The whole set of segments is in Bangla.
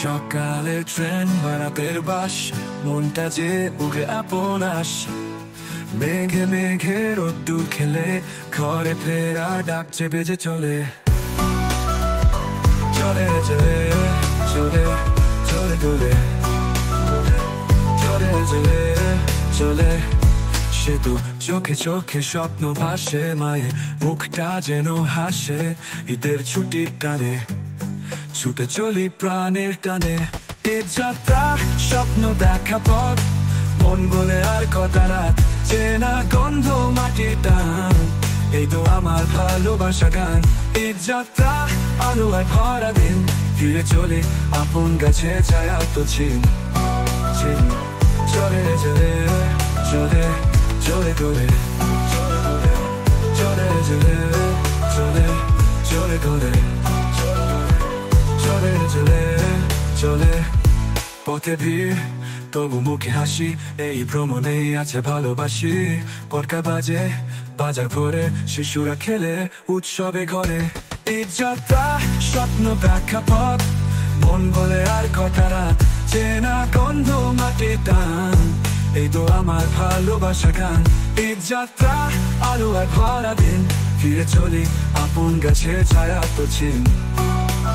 সকালে ট্রেন বারাতের বাস, মনটা যে উগে আপন আস। মেঘে মেঘে রোদ্দুর খেলে ঘরে ফেরা ডাকছে বেজে চলে চলে চলে চলে চলে চলে চলে চলে চলে। সে তো চোখে চোখে স্বপ্ন ভাসে, মায়ের মুখটা যেন হাসে। ঈদের ছুটির টানে ছুটে চলি প্রাণের টানে। এ যাত্রা স্বপ্ন দেখা পথ, মন বলে আর কটা রাত, চেনা গন্ধ মাটির টান, এই তো আমার ভালোবাসা গান। এ যাত্রা আলো আর ভরা দিন, ফিরে চলে আপন গাছে ছায়া তো চিন চিন। চলে চলে চলে চলে চলে চলে চলে চলে চলে চলে চলে চলে চলে। পথে ভিড় তবু মুখে হাসি, এই ভ্রমণে আছে ভালোবাসি। পরকা বাজে বাজার ভরে, শিশুরা খেলে উৎসবে ঘরে। এই যাত্রা স্বপ্ন ব্যাখ্যা পথ, মন বলে আর কটা রাত, চেনা গন্ধ মাটির টান, এই তো আমার ভালোবাসা গান। এই যাত্রা আলো আর ভরা দিন, ফিরে চলি আপন গাছে ছায়া তো চিন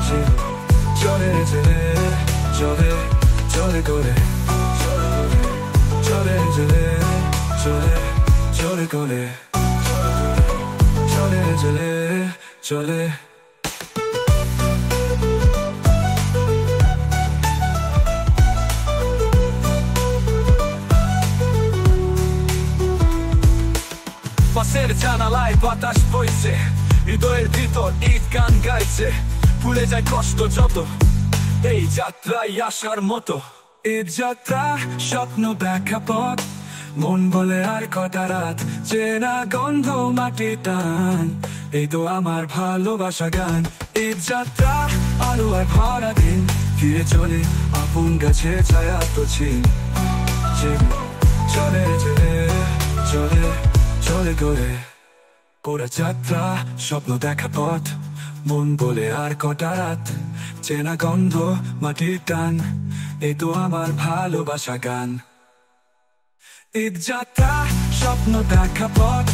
চিন। চলে চলে চলে চলে করে চলে চলে চলে চলে করে চলে চলে চলে। বাসের জানালায় বাতাস বইছে, হৃদয়ের ভিতর ঈদ গান গাইছে। ভুলে যায় কষ্ট যত, এই যাত্রায় আসার মতো। এই যাত্রা স্বপ্ন দেখা পথ, মন বলে আর কটা রাত, চেনা গন্ধ মাটির টান, এই তো আমার ভালোবাসা গান। এই যাত্রা আলো আর ভরা দিন, ফিরে চলে আপন গাছে ছায়া তো চিন চিন। চলে চলে চলে চলে করে পুরা যাত্রা স্বপ্ন দেখা পথ, মন বলে আর কটা রাত, চেনা গন্ধ মাটির টান, এই তো আমার ভালোবাসা গান। ঈদ যাত্রা স্বপ্ন দেখা পথ,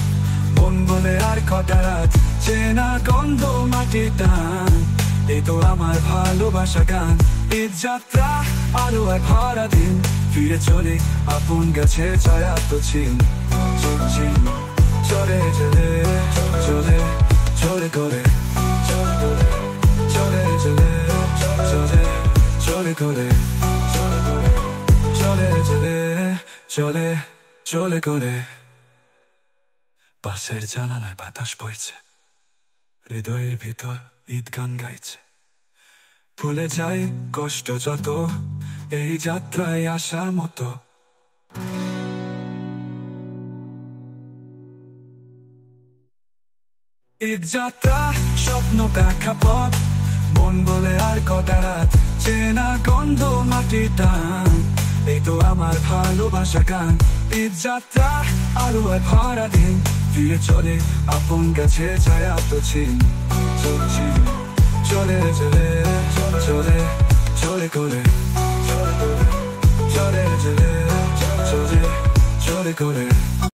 মন বলে আর কটা রাত, চেনা গন্ধ মাটির টান, এই তো আমার ভালোবাসা গান। ঈদ যাত্রা আলো আর ভরা দিন, ফিরে চলে আপন গাছে ছায়া তো চিন চিন। চলে চলে চলে চলে করে চলে চলে চলে চলে করে চলে চলে চলে চলে করে। বাসের জানালায় বাতাস বইছে, হৃদয়ের ভিতর ঈদ গান গাইছে। ভুলে যাই কষ্ট যত, এই যাত্রায় আসার মতো। ঈদ যাত্রা স্বপ্ন দেখা পথ, মন বলে আর কটা রাত, চেনা গন্ধ মাটির টান, এই তো আমার ভালোবাসা গান। ঈদ যাত্রা আলো আর ভরা দিন, ফিরে চলে আপন গাছে ছায়া তো চিন চিন। চলে চলে চলে চলে করে চলে চলে চলে চলে করে।